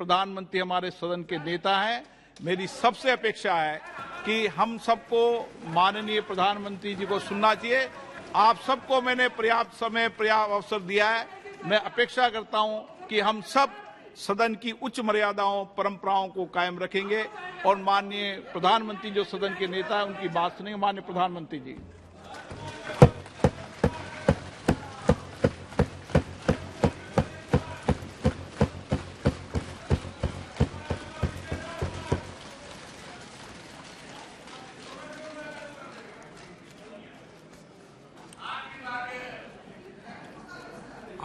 प्रधानमंत्री हमारे सदन के नेता हैं। मेरी सबसे अपेक्षा है कि हम सबको माननीय प्रधानमंत्री जी को सुनना चाहिए। आप सबको मैंने पर्याप्त समय पर्याप्त अवसर दिया है। मैं अपेक्षा करता हूं कि हम सब सदन की उच्च मर्यादाओं परंपराओं को कायम रखेंगे और माननीय प्रधानमंत्री जो सदन के नेता हैं उनकी बात सुनेंगे। माननीय प्रधानमंत्री जी।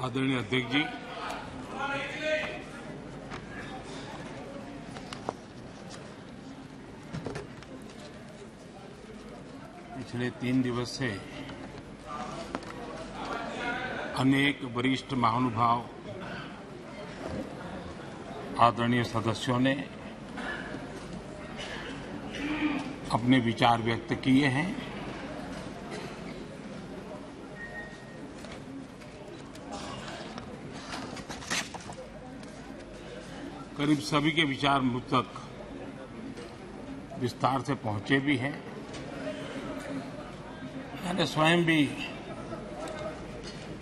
आदरणीय अध्यक्ष जी, पिछले 3 दिवस से अनेक वरिष्ठ महानुभाव आदरणीय सदस्यों ने अपने विचार व्यक्त किए हैं। करीब सभी के विचार मुझ तक विस्तार से पहुंचे भी हैं। मैंने स्वयं भी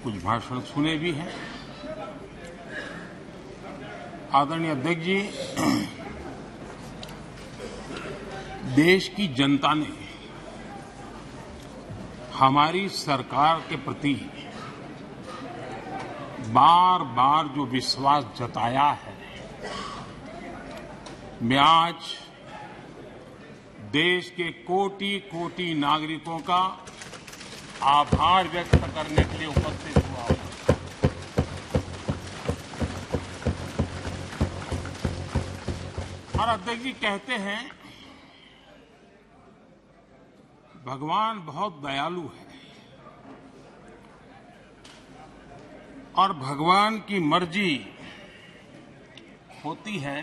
कुछ भाषण सुने भी हैं। आदरणीय अध्यक्ष जी, देश की जनता ने हमारी सरकार के प्रति बार बार जो विश्वास जताया है, मैं आज देश के कोटि-कोटि नागरिकों का आभार व्यक्त करने के लिए उपस्थित हुआ हूं। और अध्यक्ष जी कहते हैं, भगवान बहुत दयालु है और भगवान की मर्जी होती है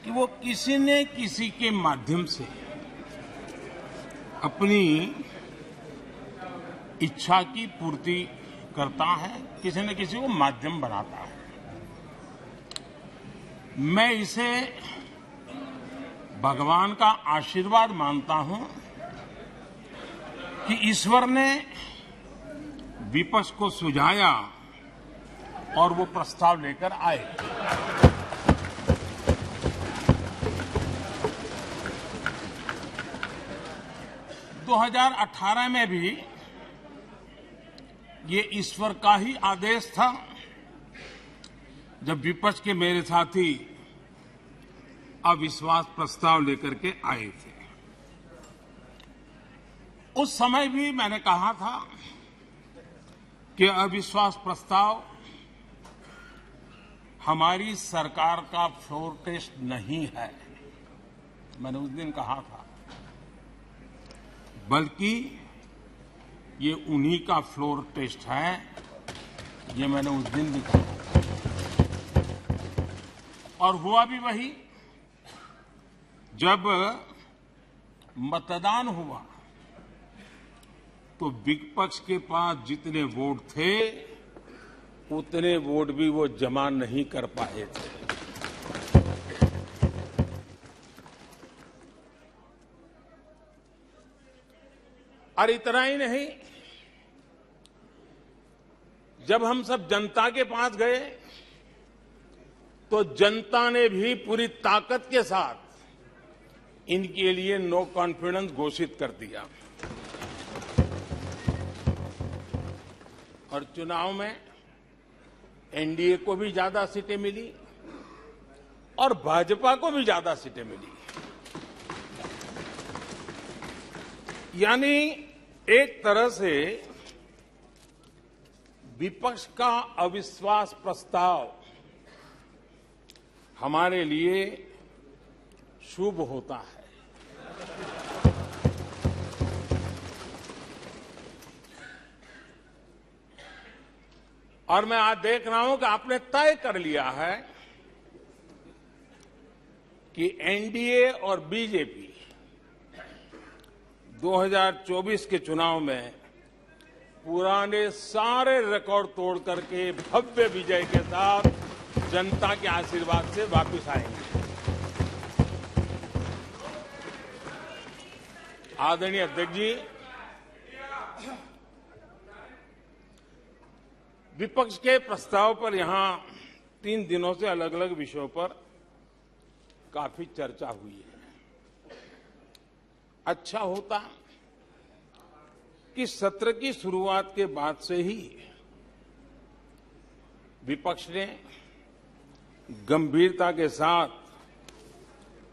कि वो किसी न किसी के माध्यम से अपनी इच्छा की पूर्ति करता है, किसी न किसी को माध्यम बनाता है। मैं इसे भगवान का आशीर्वाद मानता हूं कि ईश्वर ने विपक्ष को सुझाया और वो प्रस्ताव लेकर आए। दो 2018 में भी ये ईश्वर का ही आदेश था, जब विपक्ष के मेरे साथी अविश्वास प्रस्ताव लेकर के आए थे। उस समय भी मैंने कहा था कि अविश्वास प्रस्ताव हमारी सरकार का फ्लोर टेस्ट नहीं है। मैंने उस दिन कहा था, बल्कि ये उन्हीं का फ्लोर टेस्ट है। ये मैंने उस दिन भी कहा और हुआ भी वही। जब मतदान हुआ तो विपक्ष के पास जितने वोट थे उतने वोट भी वो जमा नहीं कर पाए थे। और इतना ही नहीं, जब हम सब जनता के पास गए तो जनता ने भी पूरी ताकत के साथ इनके लिए नो कॉन्फिडेंस घोषित कर दिया। और चुनाव में एनडीए को भी ज्यादा सीटें मिली और भाजपा को भी ज्यादा सीटें मिली। यानी एक तरह से विपक्ष का अविश्वास प्रस्ताव हमारे लिए शुभ होता है। और मैं आज देख रहा हूं कि आपने तय कर लिया है कि एनडीए और बीजेपी 2024 के चुनाव में पुराने सारे रिकॉर्ड तोड़ करके भव्य विजय के साथ जनता के आशीर्वाद से वापस आएंगे। आदरणीय अध्यक्ष जी, विपक्ष के प्रस्ताव पर यहां 3 दिनों से अलग अलग विषयों पर काफी चर्चा हुई है। अच्छा होता कि सत्र की शुरुआत के बाद से ही विपक्ष ने गंभीरता के साथ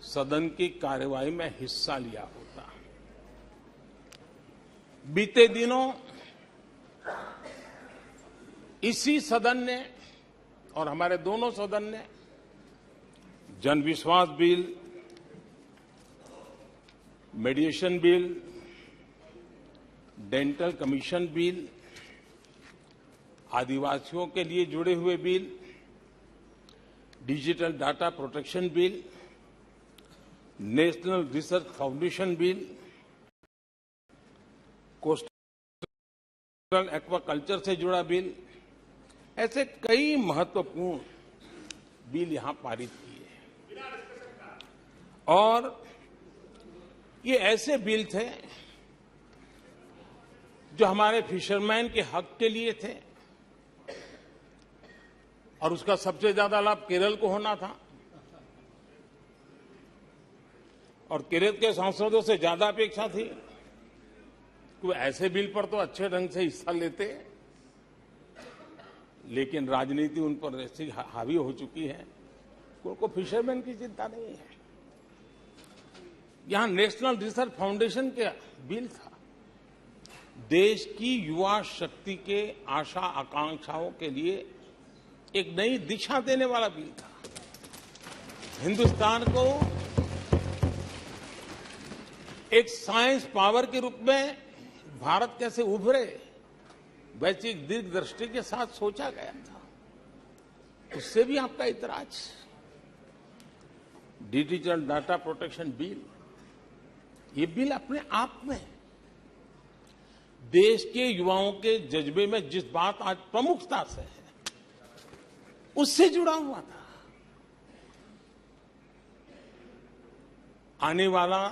सदन की कार्यवाही में हिस्सा लिया होता। बीते दिनों इसी सदन ने और हमारे दोनों सदन ने Jan Vishwas bill, mediation bill, dental commission bill, आदिवासियों के लिए जुड़े हुए bill, digital data protection bill, national research foundation bill, coastal aquaculture से जुड़ा बिल, ऐसे कई महत्वपूर्ण बिल यहां पारित किए। और ये ऐसे बिल थे जो हमारे फिशरमैन के हक के लिए थे और उसका सबसे ज्यादा लाभ केरल को होना था। और केरल के सांसदों से ज्यादा अपेक्षा थी कि ऐसे बिल पर तो अच्छे ढंग से हिस्सा लेते, लेकिन राजनीति उन पर ऐसी हावी हो चुकी है कि उनको फिशरमैन की चिंता नहीं है। यहां नेशनल रिसर्च फाउंडेशन का बिल था, देश की युवा शक्ति के आशा आकांक्षाओं के लिए एक नई दिशा देने वाला बिल था। हिंदुस्तान को एक साइंस पावर के रूप में भारत कैसे उभरे, वैसी एक दीर्घदृष्टि के साथ सोचा गया था। उससे भी आपका इतराज। डिजिटल डाटा प्रोटेक्शन बिल, ये बिल अपने आप में देश के युवाओं के जज्बे में जिस बात आज प्रमुखता से है, उससे जुड़ा हुआ था। आने वाला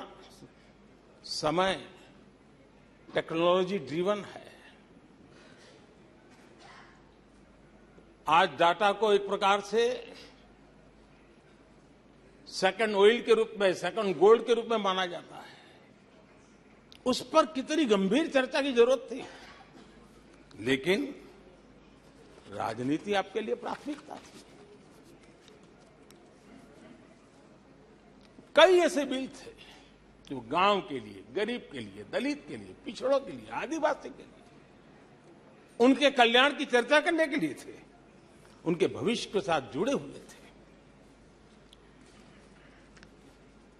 समय टेक्नोलॉजी ड्रिवन है। आज डाटा को एक प्रकार से सेकंड ऑयल के रूप में, सेकंड गोल्ड के रूप में माना जाता है। उस पर कितनी गंभीर चर्चा की जरूरत थी, लेकिन राजनीति आपके लिए प्राथमिकता थी। कई ऐसे बिल थे जो गांव के लिए, गरीब के लिए, दलित के लिए, पिछड़ों के लिए, आदिवासी के लिए, उनके कल्याण की चर्चा करने के लिए थे, उनके भविष्य के साथ जुड़े हुए थे।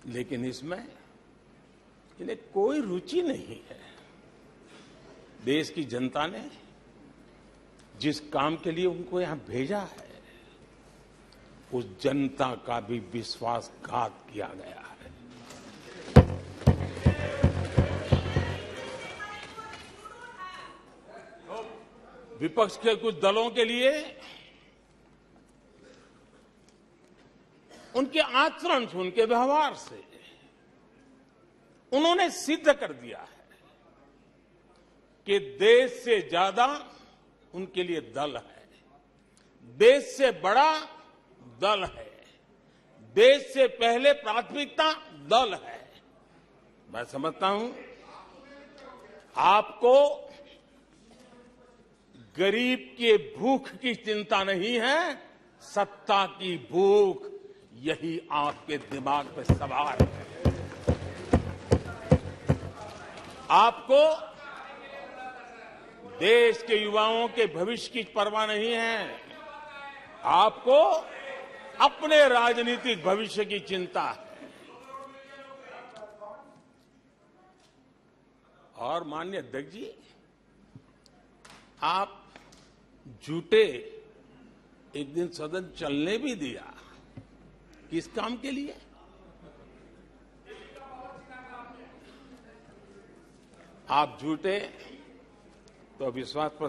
लेकिन इसमें इन्हें कोई रुचि नहीं है। देश की जनता ने जिस काम के लिए उनको यहां भेजा है, उस जनता का भी विश्वासघात किया गया है। विपक्ष के कुछ दलों के लिए उनके आचरण से, उनके व्यवहार से उन्होंने सिद्ध कर दिया है कि देश से ज्यादा उनके लिए दल है, देश से बड़ा दल है, देश से पहले प्राथमिकता दल है। मैं समझता हूं आपको गरीब के भूख की चिंता नहीं है, सत्ता की भूख, यही आपके दिमाग पे सवार है। आपको देश के युवाओं के भविष्य की परवाह नहीं है, आपको अपने राजनीतिक भविष्य की चिंता है। और माननीय अध्यक्ष जी, आप झूठे एक दिन सदन चलने भी दिया, किस काम के लिए? आप झूठे तो विश्वास पर